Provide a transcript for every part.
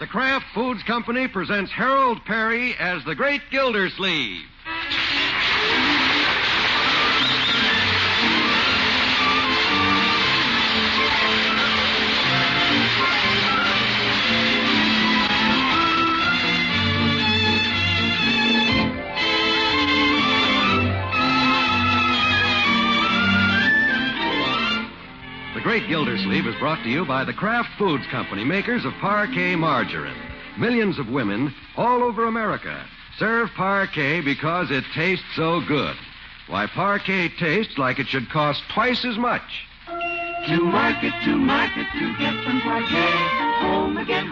The Kraft Foods Company presents Harold Perry as the Great Gildersleeve. The Great Gildersleeve is brought to you by the Kraft Foods Company, makers of Parquet margarine. Millions of women all over America serve Parquet because it tastes so good. Why, Parquet tastes like it should cost twice as much. To market, to get some Parquet. Home again,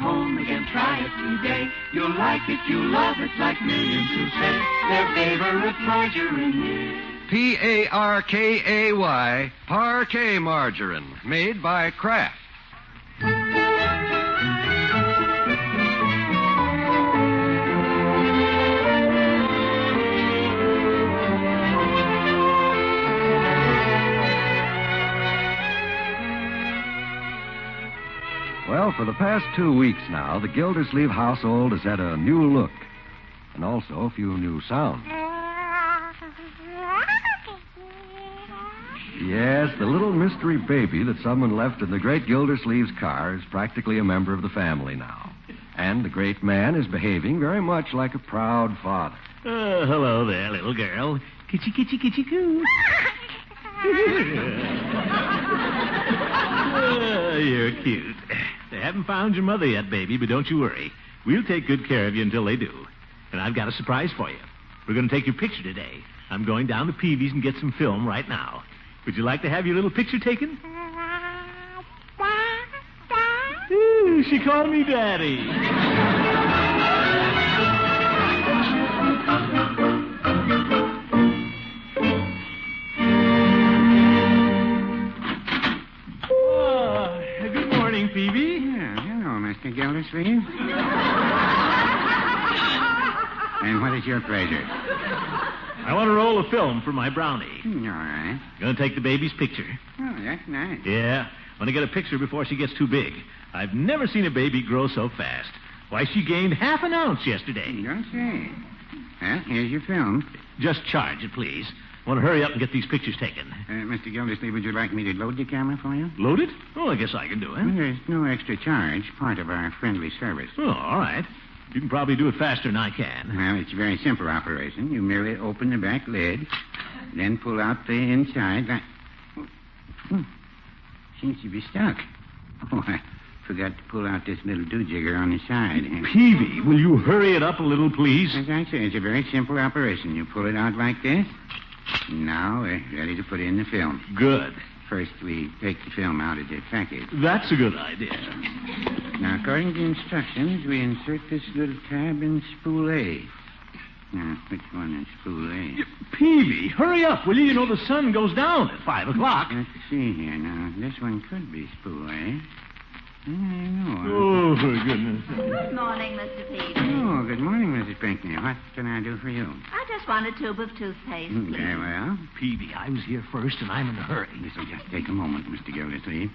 try it today. You'll like it, you'll love it, like millions who say their favorite margarine is. Parkay, Parquet margarine, made by Kraft. Well, for the past 2 weeks now, the Gildersleeve household has had a new look, and also a few new sounds. Yes, the little mystery baby that someone left in the Great Gildersleeve's car is practically a member of the family now. And the great man is behaving very much like a proud father. Hello there, little girl. Kitchy, kitchy, kitchy, coo. You're cute. They haven't found your mother yet, baby, but don't you worry. We'll take good care of you until they do. And I've got a surprise for you. We're going to take your picture today. I'm going down to Peavy's and get some film right now. Would you like to have your little picture taken? Ooh, she called me Daddy. Good morning, Peavy. Hello, Mr. Gildersleeve. And what is your pleasure? I want to roll a film for my brownie. All right. Going to take the baby's picture. Oh, that's nice. Yeah, want to get a picture before she gets too big. I've never seen a baby grow so fast. Why, she gained half an ounce yesterday. Don't say. Well, here's your film. Just charge it, please. I want to hurry up and get these pictures taken. Mr. Gildersleeve, would you like me to load the camera for you? Load it? Oh, I guess I can do it. Well, there's no extra charge, part of our friendly service. Oh, all right. You can probably do it faster than I can. Well, it's a very simple operation. You merely open the back lid, then pull out the inside. Seems to be stuck. Oh, I forgot to pull out this little doojigger on the side. Peavy, will you hurry it up a little, please? As I say, it's a very simple operation. You pull it out like this. Now we're ready to put in the film. Good. First, we take the film out of the package. That's a good idea. Now, according to instructions, we insert this little tab in spool A. Now, which one is spool A? Peavy, hurry up, will you? You know the sun goes down at 5 o'clock. Let's see here. Now, this one could be spool A. I know. Oh, for goodness. Good morning, Mr. Peavy. Oh, good morning, Mrs. Pinckney. What can I do for you? I just want a tube of toothpaste, please. Very well. Peavy, I was here first, and I'm in a hurry. This will just take a moment, Mr. Gildersleeve.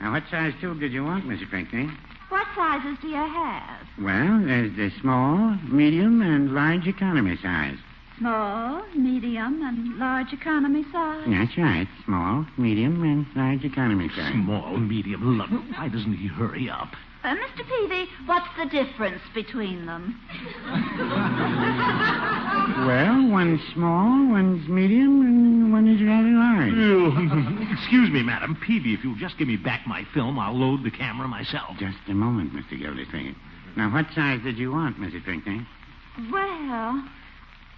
Now, what size tube did you want, Mrs. Pinckney? What sizes do you have? Well, there's the small, medium, and large economy size. Small, medium, and large economy size? That's right. Small, medium, and large economy size. Small, medium, large. Why doesn't he hurry up? Mr. Peavy, what's the difference between them? Well, one's small, one's medium, and one is rather large. Excuse me, Madam Peavy. If you'll just give me back my film, I'll load the camera myself. Just a moment, Mr. Gildersleeve. Now, what size did you want, Mrs. Pinckney? Well,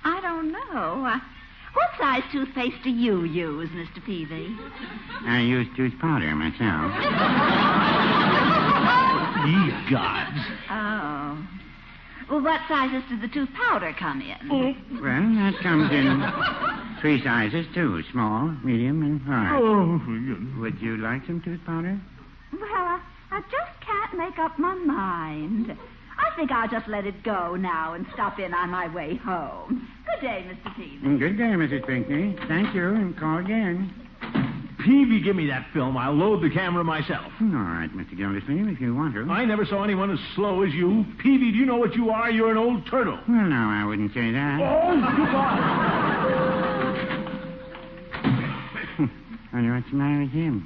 I don't know. What size toothpaste do you use, Mr. Peavy? I use tooth powder myself. Ye gods. Oh. Well, what sizes does the tooth powder come in? Well, that comes in 3 sizes, too. Small, medium, and large. Oh, my goodness. Would you like some tooth powder? Well, I just can't make up my mind. I think I'll just let it go now and stop in on my way home. Good day, Mr. Peavy. Good day, Mrs. Pinckney. Thank you, and call again. Peavy give me that film, I'll load the camera myself. All right, Mr. Gildersleeve, if you want to. I never saw anyone as slow as you. Peavy, do you know what you are? You're an old turtle. Well, no, I wouldn't say that. Oh, goodbye. Wonder what's the matter with him.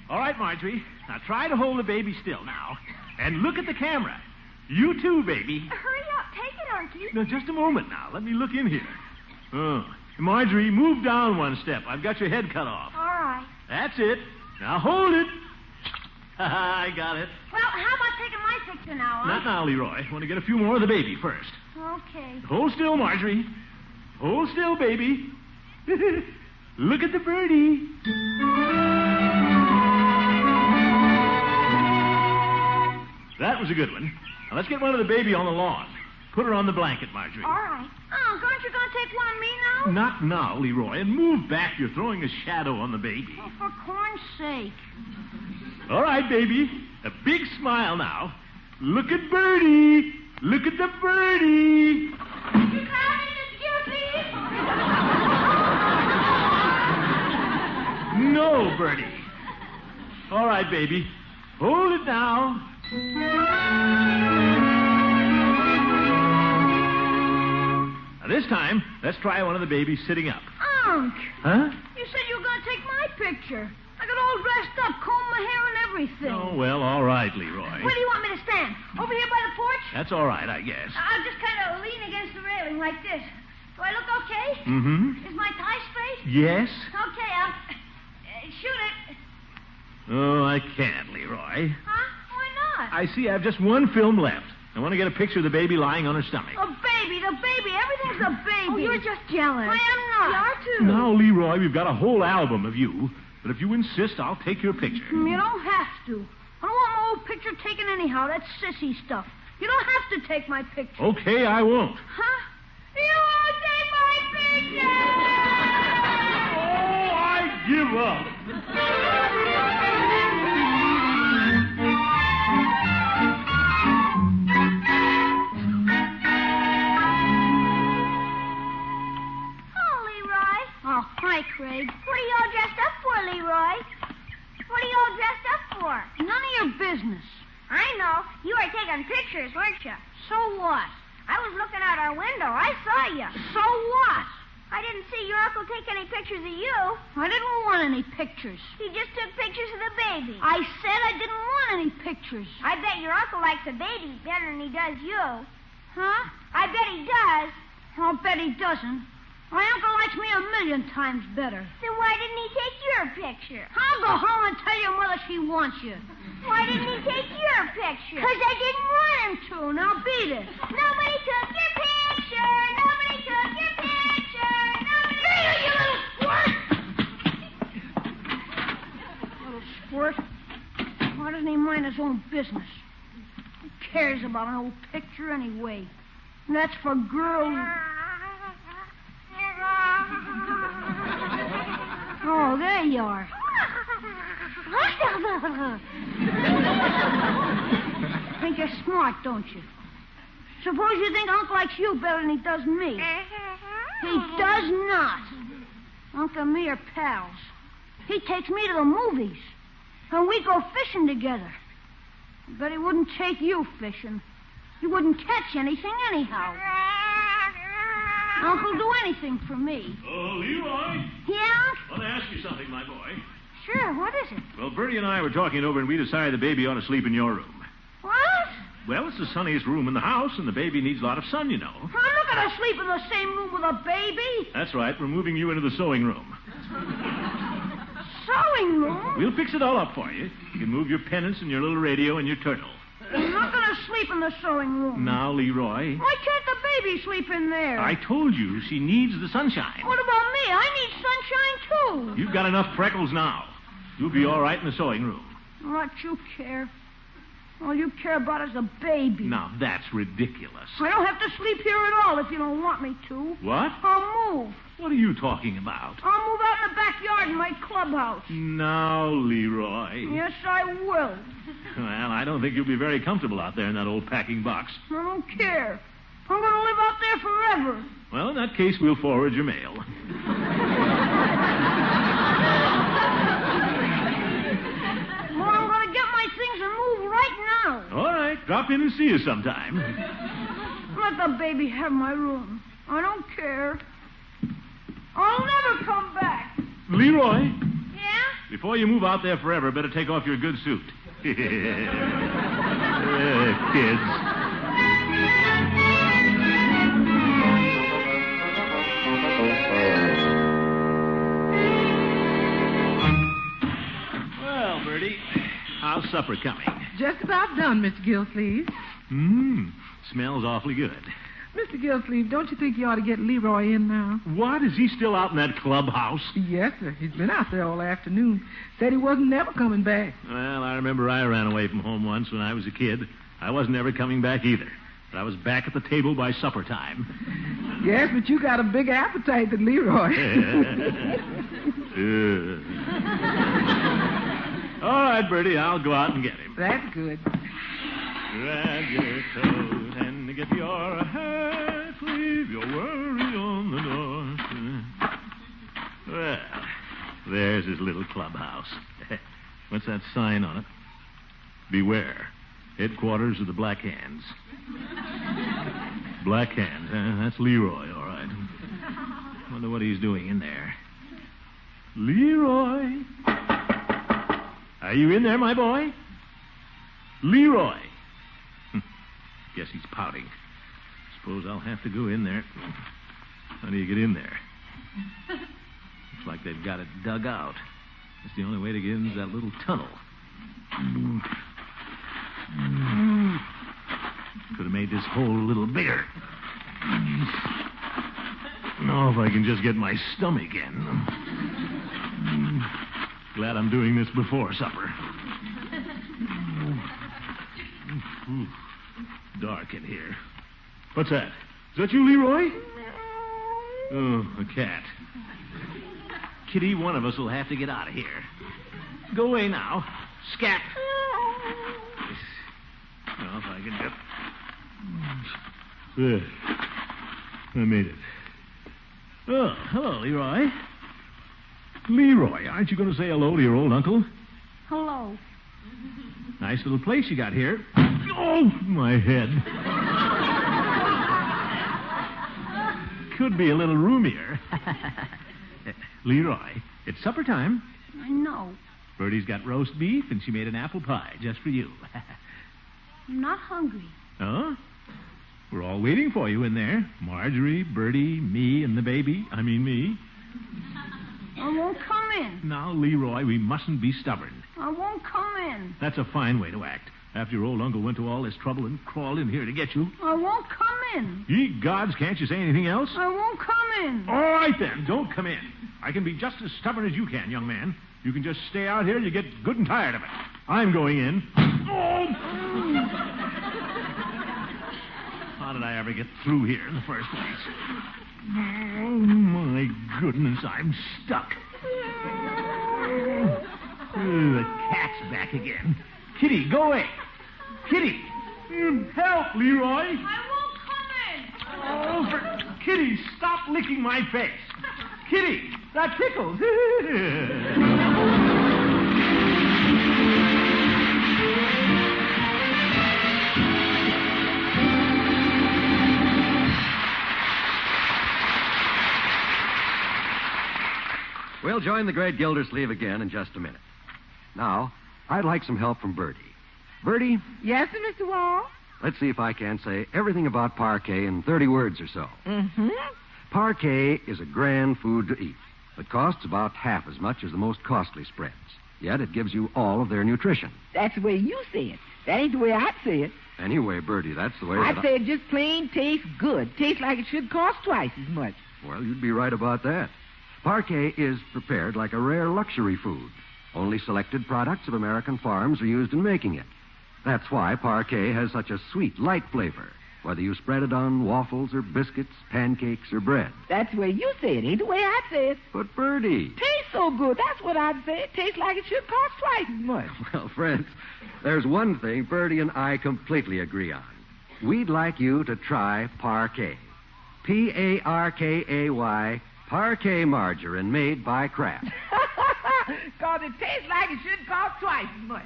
All right, Marjorie. Now try to hold the baby still now. And look at the camera. You too, baby. Hurry up. Take it, Unky. Now, just a moment now. Let me look in here. Oh. Marjorie, move down one step. I've got your head cut off. All right. That's it. Now hold it. I got it. Well, how about taking my picture now, huh? Not now, Leroy. I want to get a few more of the baby first. Okay. Hold still, Marjorie. Hold still, baby. Look at the birdie. That was a good one. Now, let's get one of the baby on the lawn. Put her on the blanket, Marjorie. All right. Unc, aren't you going to take one of me now? Not now, Leroy. And move back. You're throwing a shadow on the baby. Oh, for corn's sake. All right, baby. A big smile now. Look at Birdie. Look at the birdie. You crowded, excuse me? No, Birdie. All right, baby. Hold it now. Now, this time, let's try one of the babies sitting up. Unc, Huh? you said you were going to take my picture. I got all dressed up, combed my hair and everything. Oh, well, all right, Leroy. Where do you want me to stand? Over here by the porch? That's all right, I guess. I'll just kind of lean against the railing like this. Do I look okay? Mm-hmm. Is my tie straight? Yes? Okay, I'll shoot it. Oh, I can't, Leroy. Huh? Why not? I see I've just one film left. I want to get a picture of the baby lying on her stomach. The baby. Everything's a baby. Oh, you're just jealous. I am not. You are, too. Now, Leroy, we've got a whole album of you. But if you insist, I'll take your picture. You don't have to. I don't want my old picture taken anyhow. That's sissy stuff. You don't have to take my picture. Okay, I won't. Huh? You won't take my picture! Oh, I give up. Oh, hi, Craig. What are you all dressed up for, Leroy? What are you all dressed up for? None of your business. I know. You were taking pictures, weren't you? So what? I was looking out our window. I saw you. So what? I didn't see your uncle take any pictures of you. I didn't want any pictures. He just took pictures of the baby. I said I didn't want any pictures. I bet your uncle likes the baby better than he does you. Huh? I bet he does. I'll bet he doesn't. My uncle likes me 1,000,000 times better. Then why didn't he take your picture? I'll go home and tell your mother she wants you. Why didn't he take your picture? Because I didn't want him to. Now beat it. Nobody took your picture. Nobody took your picture. Nobody... Beat it, you little squirt! Little squirt? Why doesn't he mind his own business? Who cares about an old picture anyway? And that's for girls. Oh, there you are. Think you're smart, don't you? Suppose you think Unc likes you better than he does me. He does not. Unc and me are pals. He takes me to the movies. And we go fishing together. But he wouldn't take you fishing. He wouldn't catch anything anyhow. Unc'll do anything for me. Oh, Leroy. Yeah, Unc? I want to ask you something, my boy. Sure, what is it? Well, Bertie and I were talking it over, and we decided the baby ought to sleep in your room. What? Well, it's the sunniest room in the house, and the baby needs a lot of sun, you know. I'm not going to sleep in the same room with a baby. That's right. We're moving you into the sewing room. Sewing room? We'll fix it all up for you. You can move your pennants and your little radio and your turtle. I'm not going to sleep in the sewing room. Now, Leroy. Why can't the baby sleep in there? I told you she needs the sunshine. What about me? I need sunshine, too. You've got enough freckles now. You'll be all right in the sewing room. What you care? All you care about is a baby. Now, that's ridiculous. I don't have to sleep here at all if you don't want me to. What? I'll move. What are you talking about? I'll move out in the backyard backyard and my clubhouse. Now, Leroy. Yes, I will. Well, I don't think you'll be very comfortable out there in that old packing box. I don't care. I'm going to live out there forever. Well, in that case, we'll forward your mail. Well, I'm going to get my things and move right now. All right. Drop in and see us sometime. Let the baby have my room. I don't care. I'll never come back. Leroy, Yeah? before you move out there forever, better take off your good suit. Kids. Well, Bertie, how's supper coming? Just about done, Mr. Gillsleeve. Smells awfully good. Mr. Gillsleeve, don't you think you ought to get Leroy in now? What? Is he still out in that clubhouse? Yes, sir. He's been out there all afternoon. Said he wasn't never coming back. Well, I remember I ran away from home once when I was a kid. I wasn't ever coming back either. But I was back at the table by supper time. Yes, but you got a big appetite than Leroy. All right, Bertie, I'll go out and get him. That's good. Grab your coat and get your hat. Leave your worry on the door. Well, there's his little clubhouse. What's that sign on it? Beware. Headquarters of the Black Hands. Black Hands, huh? That's Leroy, all right. Wonder what he's doing in there. Leroy. Are you in there, my boy? Leroy. Guess he's pouting. Suppose I'll have to go in there. How do you get in there? Looks like they've got it dug out. That's the only way to get into that little tunnel. Could have made this hole a little bigger. Oh, if I can just get my stomach in. Glad I'm doing this before supper. Dark in here. What's that? Is that you, Leroy? Oh, a cat. Kitty, one of us will have to get out of here. Go away now. Scat. Well, if I can just... There. I made it. Oh, hello, Leroy. Leroy, aren't you going to say hello to your old uncle? Hello. Nice little place you got here. Oh, my head. Could be a little roomier. Leroy, it's supper time. I know. Bertie's got roast beef, and she made an apple pie just for you. I'm not hungry. Oh? We're all waiting for you in there. Marjorie, Bertie, me, and the baby. I mean me. I won't come in. Now, Leroy, we mustn't be stubborn. I won't come in. That's a fine way to act. After your old uncle went to all this trouble and crawled in here to get you. I won't come in. Ye gods, can't you say anything else? I won't come in. All right, then. Don't come in. I can be just as stubborn as you can, young man. You can just stay out here and you get good and tired of it. I'm going in. Oh! How did I ever get through here in the first place? Oh, my goodness, I'm stuck. The cat's back again. Kitty, go away. Kitty, help, Leroy. I won't come in. Oh, Kitty, stop licking my face. Kitty, that tickles. We'll join the great Gildersleeve again in just a minute. Now, I'd like some help from Bertie. Bertie, Yes, sir, Mr. Wall? let's see if I can say everything about parquet in 30 words or so. Mm-hmm. Parquet is a grand food to eat. It costs about half as much as the most costly spreads. Yet it gives you all of their nutrition. That's the way you say it. That ain't the way I'd say it. Anyway, Bertie, that's the way I'd that say it just plain tastes good. Tastes like it should cost twice as much. Well, you'd be right about that. Parquet is prepared like a rare luxury food. Only selected products of American farms are used in making it. That's why parquet has such a sweet, light flavor, whether you spread it on waffles or biscuits, pancakes or bread. That's the way you say it. Ain't the way I'd say it. But, Bertie... Tastes so good. That's what I'd say. It tastes like it should cost twice as much. Well, friends, there's one thing Bertie and I completely agree on. We'd like you to try Parkay. Parkay, Parkay margarine made by Kraft. Because it tastes like it should cost twice as much.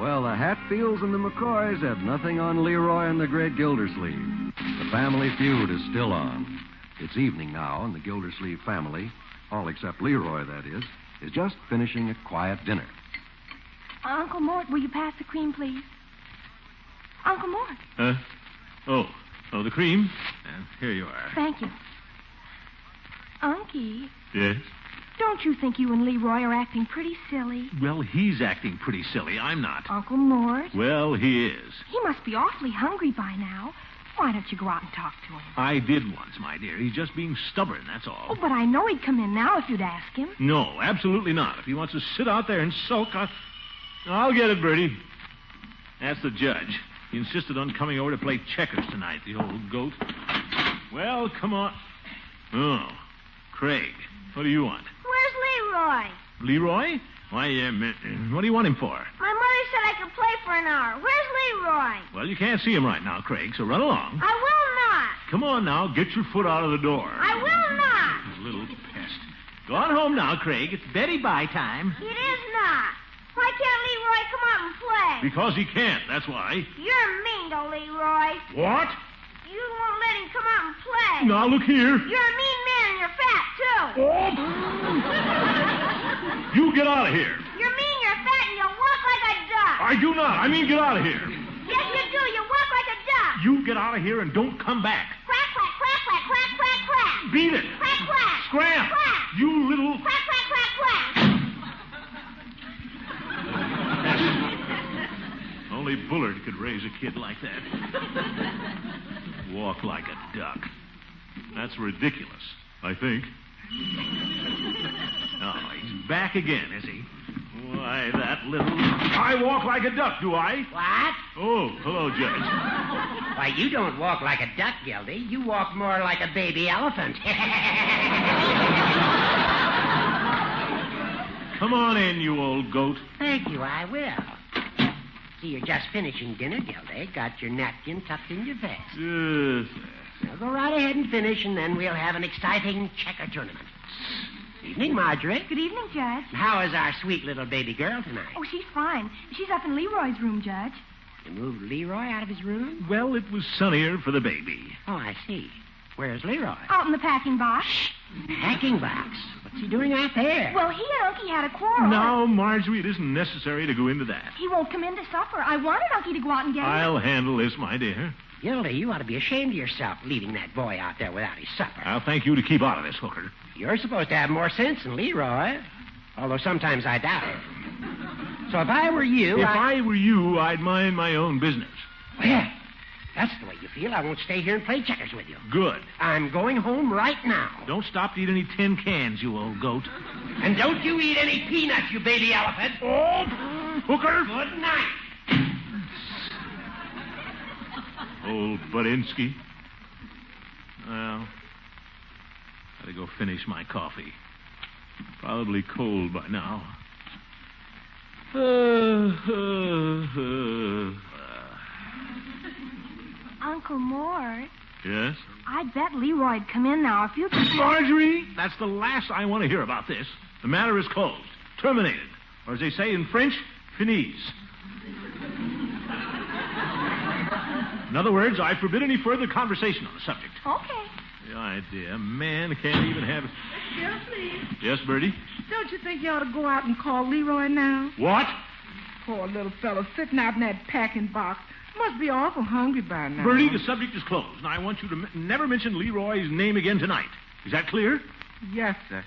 Well, the Hatfields and the McCoys had nothing on Leroy and the great Gildersleeve. The family feud is still on. It's evening now, and the Gildersleeve family, all except Leroy, that is just finishing a quiet dinner. Uncle Mort, will you pass the cream, please? Uncle Mort. Oh, the cream? Here you are. Thank you. Unky, Yes? don't you think you and Leroy are acting pretty silly? Well, he's acting pretty silly. I'm not. Uncle Mort, Well, he is. he must be awfully hungry by now. Why don't you go out and talk to him? I did once, my dear. He's just being stubborn, that's all. Oh, but I know he'd come in now if you'd ask him. No, absolutely not. If he wants to sit out there and sulk, I'll get it, Bertie. That's the judge. He insisted on coming over to play checkers tonight, the old goat. Well, come on. Oh, Craig, what do you want? Where's Leroy? Leroy? Why, what do you want him for? My mother said I could play for an hour. Where's Leroy? Well, you can't see him right now, Craig, so run along. I will not. Come on now, get your foot out of the door. I will not. Little pest. Go on home now, Craig. It's Betty-bye time. It is not. Why can't Leroy come out and play? Because he can't, that's why. You're mean to Leroy. What? You won't let him come out and play. Now, look here. You're a mean man and you're fat, too. You get out of here. You're mean, you're fat, and you walk like a duck. I do not. I mean, get out of here. Yes, you do. You walk like a duck. You get out of here and don't come back. Quack, quack, quack, quack, quack, quack, quack. Beat it. Quack, quack. Scram. Quack. You little... Quack, quack, quack, quack. Only Bullard could raise a kid like that. Walk like a duck. That's ridiculous, I think. Oh, he's back again, is he? Why, that little... I walk like a duck, do I? What? Oh, hello, Judge. Why, you don't walk like a duck, Gildy. You walk more like a baby elephant. Come on in, you old goat. Thank you, I will. See, you're just finishing dinner, Gildy. Got your napkin tucked in your vest. Yes. Now go right ahead and finish, and then we'll have an exciting checker tournament. Evening, Marjorie. Good evening, Judge. How is our sweet little baby girl tonight? Oh, she's fine. She's up in Leroy's room, Judge. You moved Leroy out of his room? Well, it was sunnier for the baby. Oh, I see. Where's Leroy? Out in the packing box. Packing box. What's he doing out there? Well, he and Unky had a quarrel. Now, Marjorie, it isn't necessary to go into that. He won't come in to supper. I wanted Unky to go out and get him. I'll handle this, my dear. Gildy, you ought to be ashamed of yourself leaving that boy out there without his supper. I'll thank you to keep out of this, Hooker. You're supposed to have more sense than Leroy. Although sometimes I doubt it. So if I were you... If I were you, I'd mind my own business. Well, that's the way you feel. I won't stay here and play checkers with you. Good. I'm going home right now. Don't stop to eat any tin cans, you old goat. And don't you eat any peanuts, you baby elephant. Oh, Hooker. Good night. Old Budinsky. Well, gotta go finish my coffee. Probably cold by now. Uncle Mort, Yes? I bet Leroy'd come in now if you could... Marjorie, that's the last I want to hear about this. The matter is closed. Terminated. Or as they say in French, finis. In other words, I forbid any further conversation on the subject. Okay. The idea. Man can't even have... Gilsleeve, Yes, Bertie? don't you think you ought to go out and call Leroy now? What? Poor little fellow sitting out in that packing box. Must be awful hungry by now. Bertie, the subject is closed. And I want you to never mention Leroy's name again tonight. Is that clear? Yes, sir.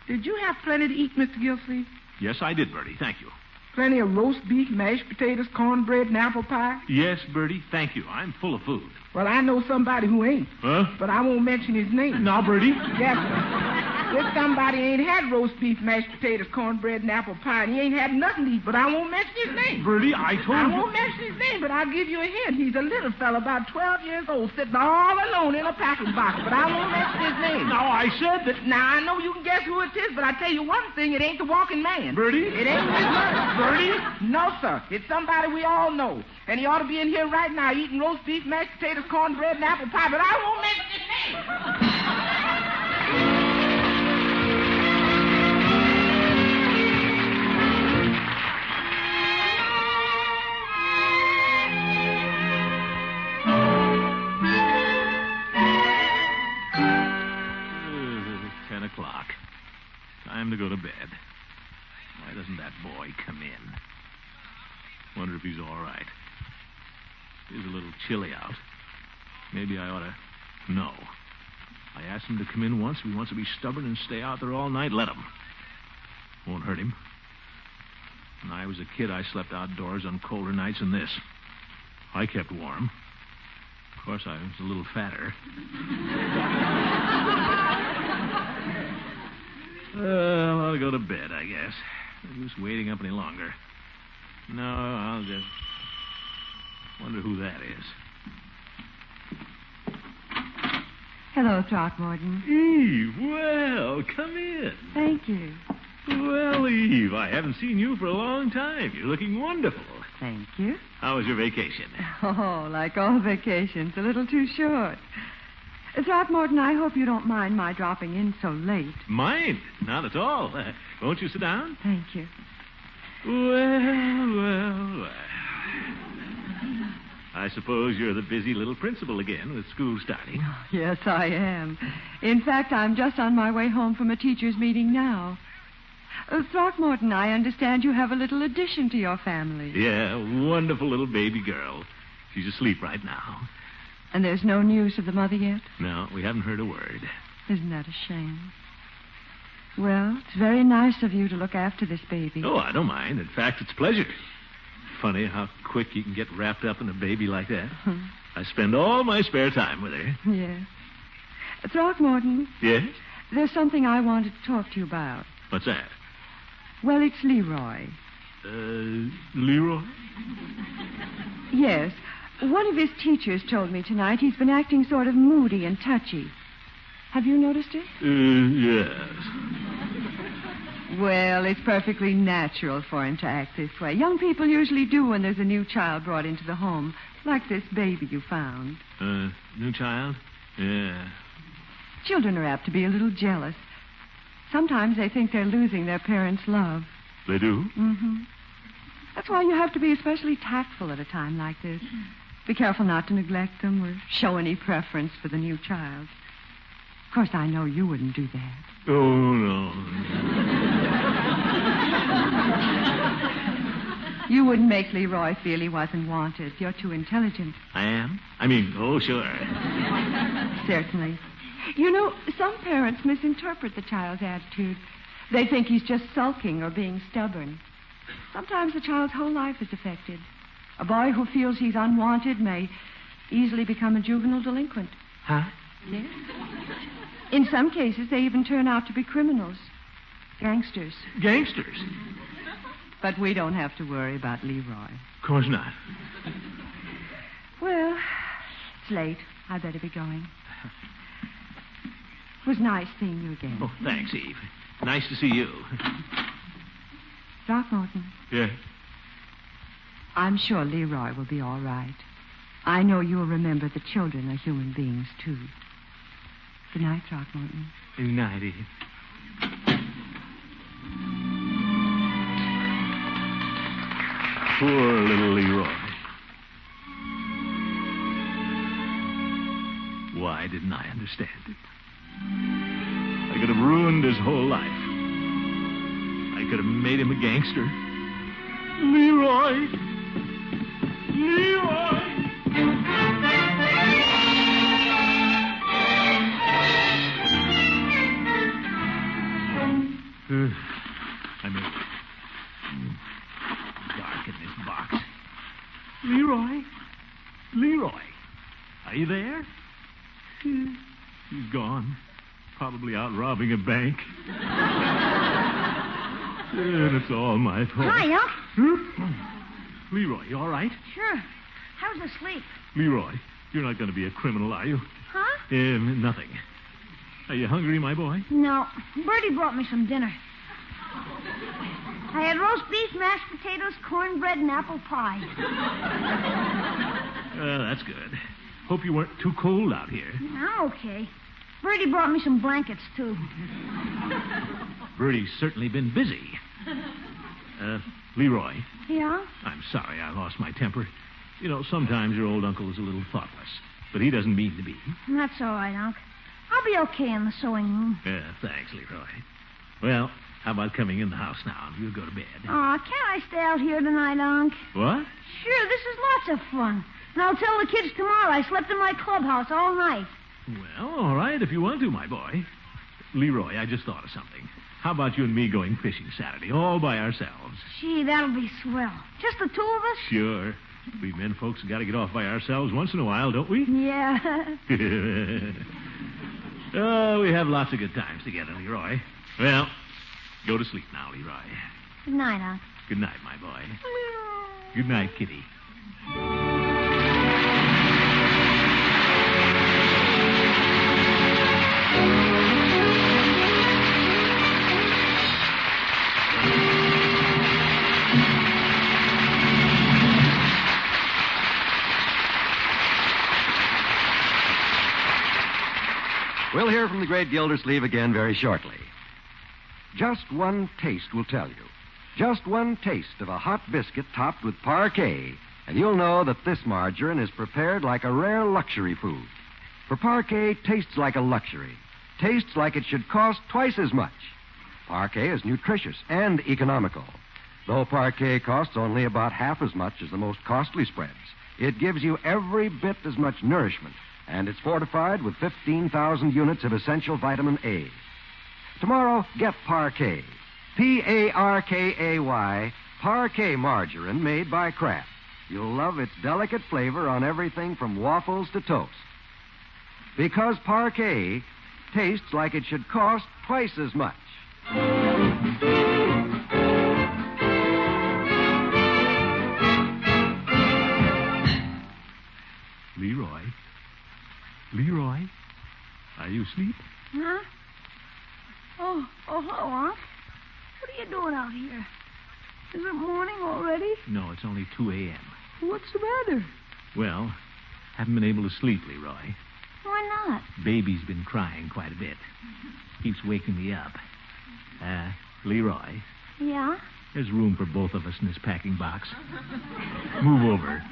Did you have plenty to eat, Mr. Gilsleeve? Yes, I did, Bertie. Thank you. Plenty of roast beef, mashed potatoes, cornbread, and apple pie? Yes, Bertie. Thank you. I'm full of food. Well, I know somebody who ain't. Huh? But I won't mention his name. Now, Bertie. Yes, sir. This somebody ain't had roast beef, mashed potatoes, cornbread, and apple pie, and he ain't had nothing to eat, but I won't mention his name. Bertie, I told I you. won't mention his name, but I'll give you a hint. He's a little fella about 12 years old, sitting all alone in a packing box, but I won't mention his name. Now, I said that... Now, I know you can guess who it is, but I tell you one thing, it ain't the walking man. Bertie? It ain't his mother. Bertie? No, sir. It's somebody we all know. And he ought to be in here right now eating roast beef, mashed potatoes, cornbread, and apple pie, but I won't mention his name. Time to go to bed. Why doesn't that boy come in? Wonder if he's all right. It's a little chilly out. Maybe I ought to... No. I asked him to come in once. If he wants to be stubborn and stay out there all night, let him. Won't hurt him. When I was a kid, I slept outdoors on colder nights than this. I kept warm. Of course, I was a little fatter. I ought to go to bed, I guess. No use waiting up any longer. No, I'll just... Wonder who that is. Hello, Throckmorton. Eve, well, come in. Thank you. Well, Eve, I haven't seen you for a long time. You're looking wonderful. Thank you. How was your vacation? Oh, like all vacations, a little too short. Throckmorton, I hope you don't mind my dropping in so late. Mind? Not at all. Won't you sit down? Thank you. Well. I suppose you're the busy little principal again with school starting. Oh, yes, I am. In fact, I'm just on my way home from a teacher's meeting now. Throckmorton, I understand you have a little addition to your family. Yeah, a wonderful little baby girl. She's asleep right now. And there's no news of the mother yet? No, we haven't heard a word. Isn't that a shame? Well, it's very nice of you to look after this baby. Oh, I don't mind. In fact, it's a pleasure. Funny how quick you can get wrapped up in a baby like that. I spend all my spare time with her. Yes. Throckmorton. Yes? There's something I wanted to talk to you about. What's that? Well, it's Leroy. Leroy? Yes. One of his teachers told me tonight he's been acting sort of moody and touchy. Have you noticed it? Yes. Well, it's perfectly natural for him to act this way. Young people usually do when there's a new child brought into the home, like this baby you found. New child? Yeah. Children are apt to be a little jealous. Sometimes they think they're losing their parents' love. They do? Mm-hmm. That's why you have to be especially tactful at a time like this. Be careful not to neglect them or show any preference for the new child. Of course, I know you wouldn't do that. Oh, no. You wouldn't make Leroy feel he wasn't wanted. You're too intelligent. I am? I mean, oh, sure. Certainly. You know, some parents misinterpret the child's attitude. They think he's just sulking or being stubborn. Sometimes the child's whole life is affected. A boy who feels he's unwanted may easily become a juvenile delinquent. Huh? Yes. In some cases, they even turn out to be criminals. Gangsters. Gangsters? But we don't have to worry about Leroy. Of course not. Well, it's late. I better be going. It was nice seeing you again. Oh, thanks, Eve. Nice to see you. Throckmorton. Yeah? I'm sure Leroy will be all right. I know you'll remember the children are human beings, too. Good night, Throckmorton. Good night, Eve. Poor little Leroy. Why didn't I understand it? I could have ruined his whole life. I could have made him a gangster. Leroy! Leroy! I'm dark in this box. Leroy? Leroy? Are you there? He's gone. Probably out robbing a bank. And it's all my fault. Hi, Unc. Leroy, you all right? Sure. How's the sleep? Leroy, you're not going to be a criminal, are you? Huh? Nothing. Are you hungry, my boy? No. Bertie brought me some dinner. I had roast beef, mashed potatoes, cornbread, and apple pie. That's good. Hope you weren't too cold out here. I'm okay. Bertie brought me some blankets, too. Bertie's certainly been busy. Leroy, Yeah? I'm sorry I lost my temper. You know, sometimes your old uncle is a little thoughtless, but he doesn't mean to be. That's all right, Unc. I'll be okay in the sewing room. Thanks, Leroy. Well, how about coming in the house now and we'll go to bed? Aw, can't I stay out here tonight, Unc? What? Sure, this is lots of fun. And I'll tell the kids tomorrow I slept in my clubhouse all night. Well, all right, if you want to, my boy. Leroy, I just thought of something. How about you and me going fishing Saturday, all by ourselves? Gee, that'll be swell. Just the two of us? Sure. We men folks got to get off by ourselves once in a while, don't we? Yeah. Oh, we have lots of good times together, Leroy. Well, go to sleep now, Leroy. Good night, Unc. Good night, my boy. Good night, Kitty. We'll hear from the great Gildersleeve again very shortly. Just one taste will tell you. Just one taste of a hot biscuit topped with parquet, and you'll know that this margarine is prepared like a rare luxury food. For parquet tastes like a luxury. Tastes like it should cost twice as much. Parquet is nutritious and economical. Though parquet costs only about half as much as the most costly spreads, it gives you every bit as much nourishment, and it's fortified with 15,000 units of essential vitamin A. Tomorrow, get Parquet. Parkay, Parquet margarine made by Kraft. You'll love its delicate flavor on everything from waffles to toast. Because Parquet tastes like it should cost twice as much. Leroy? Leroy? Are you asleep? Huh? Oh, hello, Unc. What are you doing out here? Is it morning already? No, it's only 2 a.m. What's the matter? Well, haven't been able to sleep, Leroy. Why not? Baby's been crying quite a bit. Keeps waking me up. Leroy, Yeah? there's room for both of us in this packing box. Move over.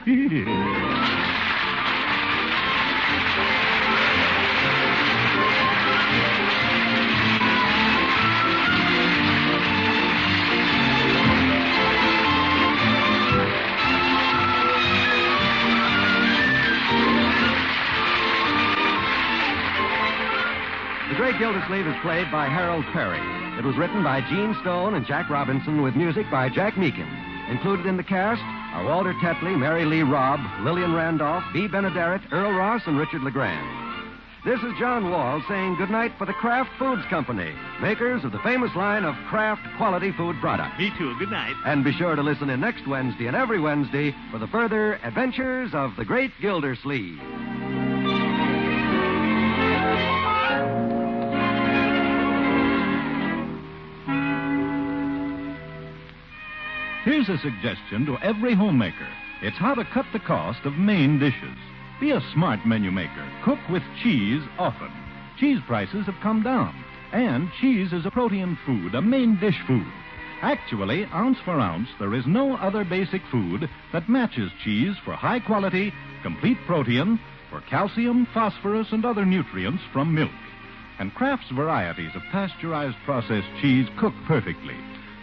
The Great Gildersleeve is played by Harold Perry. It was written by Gene Stone and Jack Robinson with music by Jack Meakin. Included in the cast are Walter Tetley, Mary Lee Robb, Lillian Randolph, Bea Benaderet, Earl Ross, and Richard LeGrand. This is John Wall saying goodnight for the Kraft Foods Company, makers of the famous line of Kraft quality food products. Me too. Good night. And be sure to listen in next Wednesday and every Wednesday for the further adventures of the Great Gildersleeve. Here's a suggestion to every homemaker. It's how to cut the cost of main dishes. Be a smart menu maker. Cook with cheese often. Cheese prices have come down. And cheese is a protein food, a main dish food. Actually, ounce for ounce, there is no other basic food that matches cheese for high quality, complete protein, for calcium, phosphorus, and other nutrients from milk. And Kraft's varieties of pasteurized processed cheese cook perfectly.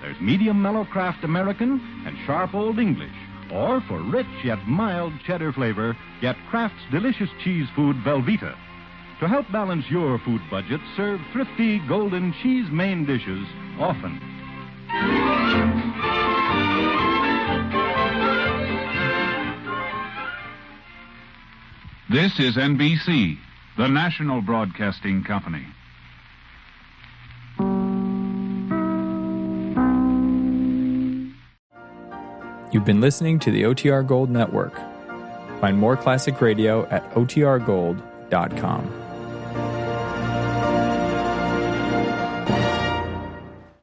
There's medium mellow Kraft American and sharp Old English. Or for rich yet mild cheddar flavor, get Kraft's delicious cheese food Velveeta. To help balance your food budget, serve thrifty golden cheese main dishes often. This is NBC, the national broadcasting company. You've been listening to the OTR Gold Network. Find more classic radio at otrgold.com.